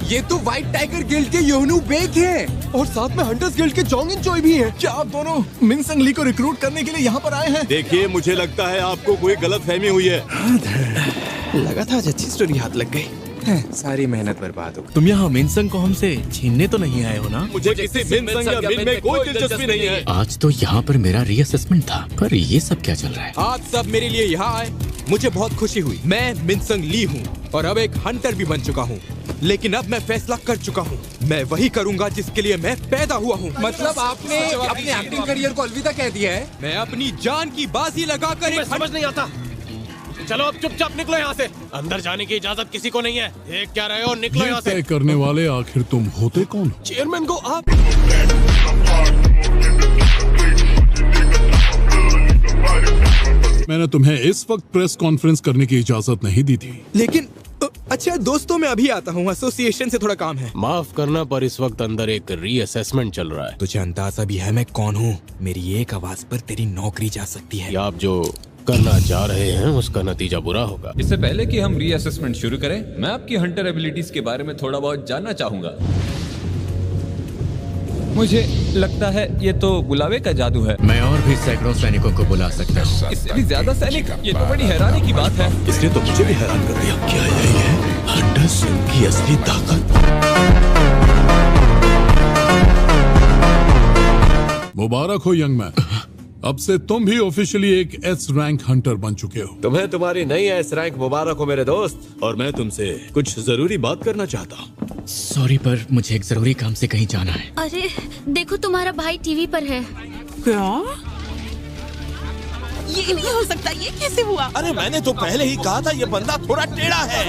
ये तो white tiger guild के योनू बेक हैं और साथ में हंटर्स गिल्ड के जोंग इन चोई भी हैं। क्या आप दोनों मिनसंग ली को रिक्रूट करने के लिए यहाँ पर आए हैं? देखिए, मुझे लगता है आपको कोई गलतफहमी हुई है। लगा था आज अच्छी स्टोरी हाथ लग गई। सारी मेहनत बर्बाद हो गई। तुम यहाँ मिनसंग को हमसे छीनने तो नहीं आए हो ना? मुझे किसी मिनसंग या मिन में कोई दिलचस्पी नहीं है। आज तो यहाँ पर मेरा रीअसेसमेंट था, पर ये सब क्या चल रहा है? आज सब मेरे लिए यहाँ आए, मुझे बहुत खुशी हुई। मैं मिनसंग ली हूँ और अब एक हंटर भी बन चुका हूँ, लेकिन अब मैं फैसला कर चुका हूँ। मैं वही करूँगा जिसके लिए मैं पैदा हुआ हूँ। मतलब आपने अपने एक्टिंग करियर को अलविदा कह दिया है? मैं अपनी जान की बाजी लगाकर समझ नहीं आता। चलो अब चुपचाप निकलो यहाँ से। अंदर जाने की इजाजत किसी को नहीं है। देख क्या रहे हो, निकलो यहाँ से। तय करने वाले आखिर तुम होते कौन? चेयरमैन को आप मैंने तुम्हें इस वक्त प्रेस कॉन्फ्रेंस करने की इजाजत नहीं दी थी। लेकिन अच्छा दोस्तों, मैं अभी आता हूँ, एसोसिएशन से थोड़ा काम है। माफ करना, पर इस वक्त अंदर एक रीअसेसमेंट चल रहा है। तुझे अंदाजा भी है मैं कौन हूँ? मेरी एक आवाज पर तेरी नौकरी जा सकती है। आप जो करना चाह रहे हैं उसका नतीजा बुरा होगा। इससे पहले कि हम रीअसेसमेंट शुरू करें, मैं आपकी हंटर एबिलिटीज के बारे में थोड़ा बहुत जानना चाहूंगा। मुझे लगता है ये तो बुलावे का जादू है। मैं और भी सैकड़ों सैनिकों को बुला सकता हूँ। इससे भी ज्यादा सैनिक? ये तो बड़ी हैरानी की बात है। इसने तो मुझे भी हैरान कर दिया। क्या यही है हंटर्स की असली ताकत? मुबारक हो यंग मैन, अब से तुम भी ऑफिशियली एक एस रैंक हंटर बन चुके हो। तुम्हें तुम्हारी नई एस रैंक मुबारक हो मेरे दोस्त। और मैं तुमसे कुछ जरूरी बात करना चाहता हूँ। सॉरी, पर मुझे एक जरूरी काम से कहीं जाना है। अरे देखो, तुम्हारा भाई टीवी पर है। क्या? ये नहीं हो सकता, ये कैसे हुआ? अरे मैंने तो पहले ही कहा था ये बंदा थोड़ा टेढ़ा है।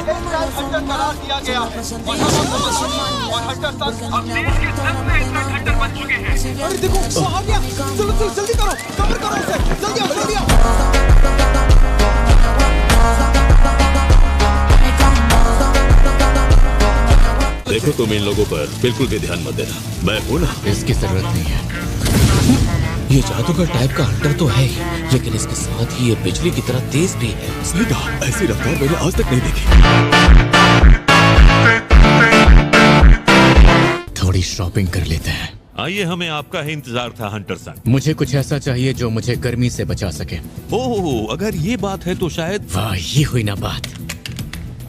अरे देखो, वो आ गया। चलो चलो जल्दी करो, कवर करो उसे। जल्दी आओ, जल्दी आओ। देखो, तुम इन लोगों पर बिल्कुल भी ध्यान मत देना। मैं हूँ ना। इसकी जरूरत नहीं है। ये जादूगर टाइप का हंटर तो है ही, लेकिन इसके साथ ही ये बिजली की तरह तेज भी है। सही कहा, ऐसी रफ्तार मैंने आज तक नहीं देखी। थोड़ी शॉपिंग कर लेते हैं। आइए, हमें आपका ही इंतजार था हंटर सन। मुझे कुछ ऐसा चाहिए जो मुझे गर्मी से बचा सके। ओह, अगर ये बात है तो शायद। वाह, ये हुई ना बात।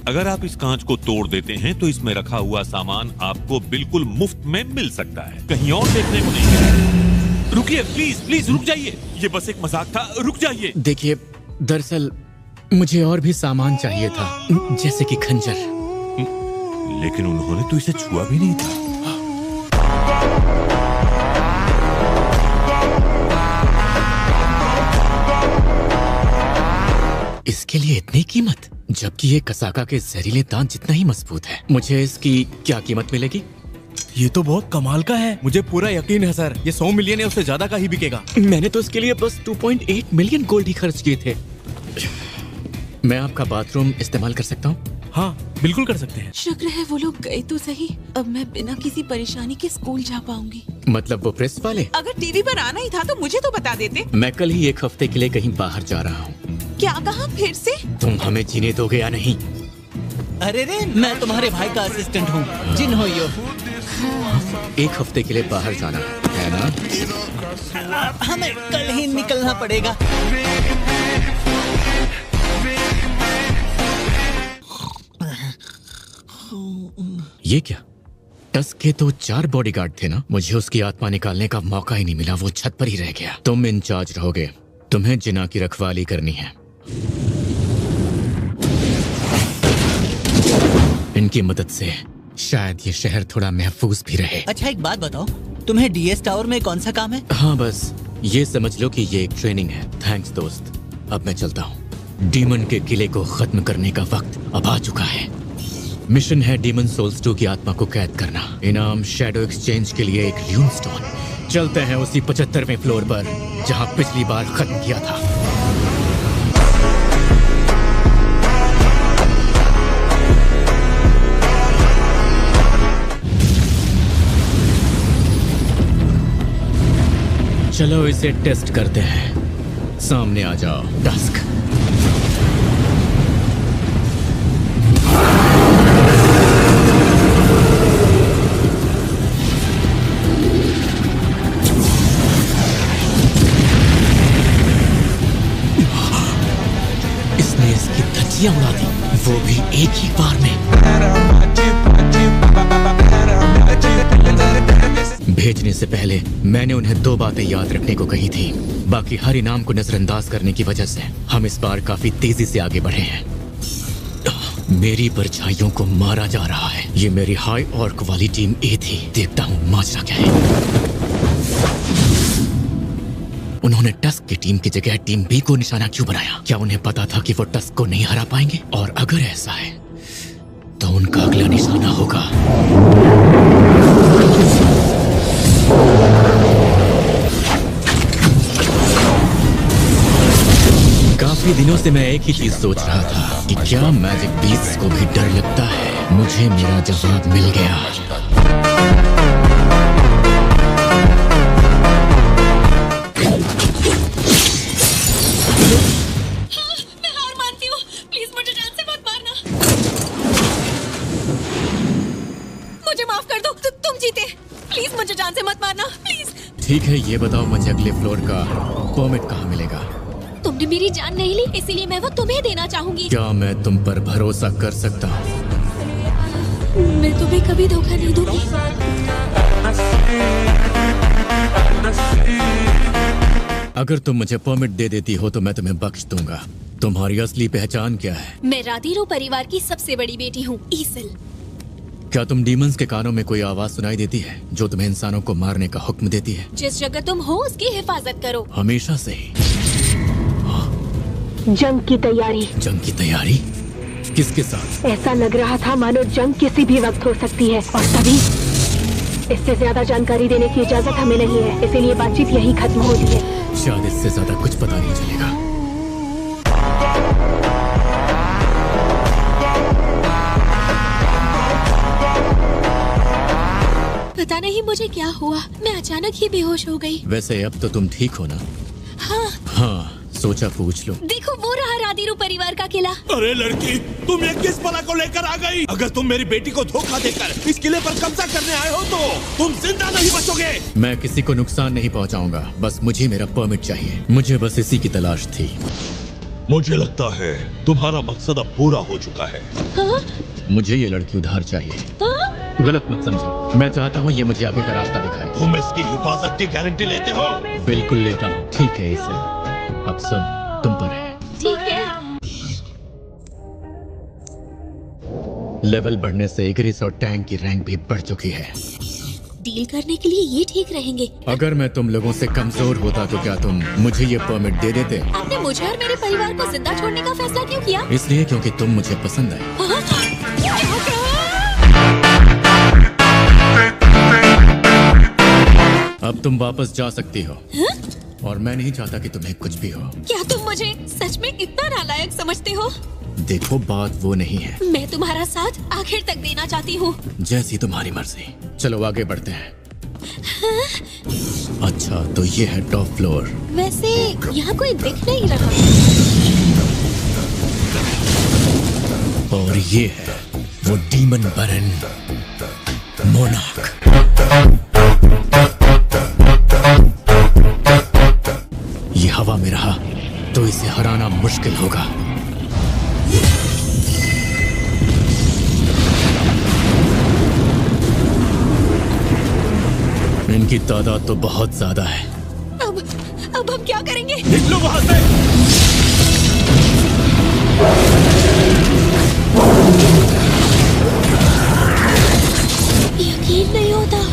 अगर आप इस कांच को तोड़ देते हैं तो इसमें रखा हुआ सामान आपको बिल्कुल मुफ्त में मिल सकता है, कहीं और देखने को नहीं मिलेगा। रुकिए, प्लीज प्लीज रुक जाइए। ये बस एक मजाक था, रुक जाइए। देखिए, दरअसल मुझे और भी सामान चाहिए था, जैसे कि खंजर। लेकिन उन्होंने तो इसे छुआ भी नहीं था। इसके लिए इतनी कीमत, जबकि ये कसाका के जहरीले दांत जितना ही मजबूत है। मुझे इसकी क्या कीमत मिलेगी? ये तो बहुत कमाल का है। मुझे पूरा यकीन है सर, ये 100 मिलियन या उससे ज्यादा का ही बिकेगा। मैंने तो इसके लिए बस 2.8 मिलियन गोल्ड ही खर्च किए थे। मैं आपका बाथरूम इस्तेमाल कर सकता हूँ? हाँ, बिल्कुल कर सकते हैं। शुक्र है वो लोग गए तो सही। अब मैं बिना किसी परेशानी के स्कूल जा पाऊंगी। मतलब वो प्रेस वाले? अगर टीवी पर आना ही था तो मुझे तो बता देते। मैं कल ही एक हफ्ते के लिए कहीं बाहर जा रहा हूँ। क्या कहा फिर से? तुम हमें जीने दोगे या नहीं? अरे रे, मैं तुम्हारे भाई का असिस्टेंट हूँ। जिन हो यो। एक हफ्ते के लिए बाहर जाना है ना? हमें कल ही निकलना पड़ेगा। ये क्या? टस्क के तो 4 बॉडीगार्ड थे ना? मुझे उसकी आत्मा निकालने का मौका ही नहीं मिला, वो छत पर ही रह गया। तुम इंचार्ज रहोगे, तुम्हें जिना की रखवाली करनी है। इनकी मदद से शायद ये शहर थोड़ा महफूज भी रहे। अच्छा, एक बात बताओ, तुम्हें डीएस टावर में कौन सा काम है? हाँ, बस ये समझ लो कि ये एक ट्रेनिंग है। थैंक्स दोस्त, अब मैं चलता हूँ। डीमन के किले को खत्म करने का वक्त अब आ चुका है। मिशन है डीमन सोल्स 2 की आत्मा को कैद करना। इनाम शैडो एक्सचेंज के लिए एक ल्यून स्टोन। चलते हैं उसी 75वें फ्लोर पर जहाँ पिछली बार खत्म किया था। चलो इसे टेस्ट करते हैं। सामने आ जाओ टस्क। धज्जियां उड़ा दी, वो भी एक ही बार में। भेजने से पहले मैंने उन्हें 2 बातें याद रखने को कही थी। बाकी हर इनाम को नजरअंदाज करने की वजह से हम इस बार काफी तेजी से आगे बढ़े हैं। मेरी परछाइयों को मारा जा रहा है। ये मेरी हाई ऑर्क वाली टीम ए थी। देखता हूँ माजरा क्या है। उन्होंने टस्क की टीम की जगह टीम बी को निशाना क्यों बनाया? क्या उन्हें पता था कि वो टस्क को नहीं हरा पाएंगे? और अगर ऐसा है तो उनका अगला निशाना होगा काफी दिनों से मैं एक ही चीज सोच रहा था कि क्या मैजिक बीस्ट्स को भी डर लगता है। मुझे मेरा जवाब मिल गया। मैं हार मानती हूँ। प्लीज मुझे जान से मत मारना। मुझे माफ कर दो। तुम जीते। प्लीज मुझे जान से मत मारना। प्लीज। ठीक है, ये बताओ मुझे अगले फ्लोर का परमिट कहाँ मिलेगा? तुमने मेरी जान नहीं ली, इसीलिए मैं वो तुम्हें देना चाहूंगी। क्या मैं तुम पर भरोसा कर सकता हूँ? मैं तुम्हें कभी धोखा नहीं दूंगी। अगर तुम मुझे परमिट दे देती हो तो मैं तुम्हें बख्श दूंगा। तुम्हारी असली पहचान क्या है? मैं राधीरो परिवार की सबसे बड़ी बेटी हूँ, ईसल। क्या तुम डीमंस के कानों में कोई आवाज सुनाई देती है जो तुम्हें इंसानों को मारने का हुक्म देती है? जिस जगह तुम हो उसकी हिफाजत करो। हमेशा से ही। जंग की तैयारी। जंग की तैयारी? किसके साथ? ऐसा लग रहा था मानो जंग किसी भी वक्त हो सकती है, और तभी इससे ज्यादा जानकारी देने की इजाजत हमें नहीं है, इसीलिए बातचीत यहीं खत्म होती है। शायद इससे ज्यादा कुछ पता नहीं चलेगा। पता नहीं मुझे क्या हुआ, मैं अचानक ही बेहोश हो गई। वैसे अब तो तुम ठीक हो ना? हाँ, सोचा पूछ लो। देखो वो रहा राधीरो परिवार का किला। अरे लड़की, तुम ये किस बला को लेकर आ गई? अगर तुम मेरी बेटी को धोखा देकर इस किले पर कब्जा करने आए हो तो तुम जिंदा नहीं बचोगे। मैं किसी को नुकसान नहीं पहुंचाऊंगा, बस मुझे मेरा परमिट चाहिए। मुझे बस इसी की तलाश थी। मुझे लगता है तुम्हारा मकसद अब पूरा हो चुका है। हाँ? मुझे ये लड़की उधार चाहिए। हाँ? गलत मत समझो, मैं चाहता हूँ ये मुझे आगे का रास्ता दिखाए। तुम इसकी हिफाजत की गारंटी लेते हो? बिल्कुल लेता हूँ। ठीक है, इसे अब सुन, तुम पर है। ठीक है। लेवल बढ़ने से इग्रिस और टैंक की रैंक भी बढ़ चुकी है। डील करने के लिए ये ठीक रहेंगे। अगर मैं तुम लोगों से कमजोर होता तो क्या तुम मुझे ये परमिट दे देते? आपने मुझे और मेरे परिवार को जिंदा छोड़ने का फैसला क्यों किया? इसलिए क्योंकि तुम मुझे पसंद आए। अब तुम वापस जा सकती हो। और मैं नहीं चाहता कि तुम्हें कुछ भी हो। क्या तुम मुझे सच में इतना नालायक समझते हो? देखो, बात वो नहीं है। मैं तुम्हारा साथ आखिर तक देना चाहती हूँ। जैसी तुम्हारी मर्जी। चलो आगे बढ़ते हैं। अच्छा, तो ये है टॉप फ्लोर। वैसे यहाँ कोई दिख नहीं रहा। और ये है वो डीमन बरन मोनार्क। ये हवा में रहा तो इसे हराना मुश्किल होगा। इनकी तादाद तो बहुत ज्यादा है। अब हम क्या करेंगे? निकलो वहां से। यकीन नहीं होता।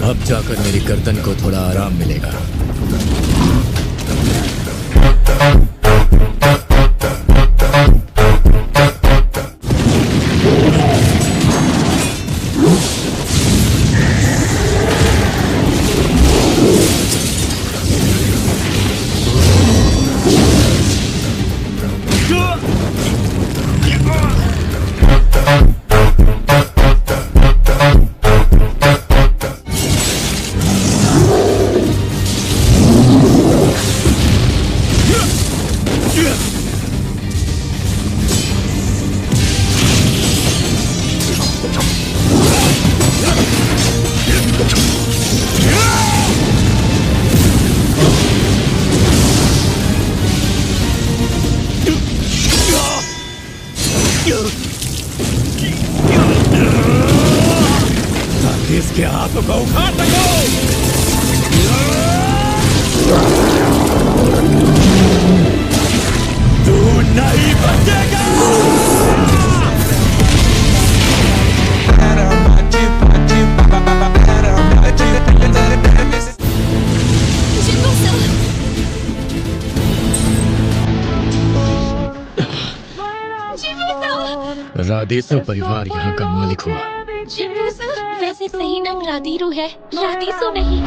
अब जाकर मेरी गर्दन को थोड़ा आराम मिलेगा। राधेसो परिवार यहाँ का मालिक हुआ। वैसे सही नाम राधीरू है, राधेसो नहीं।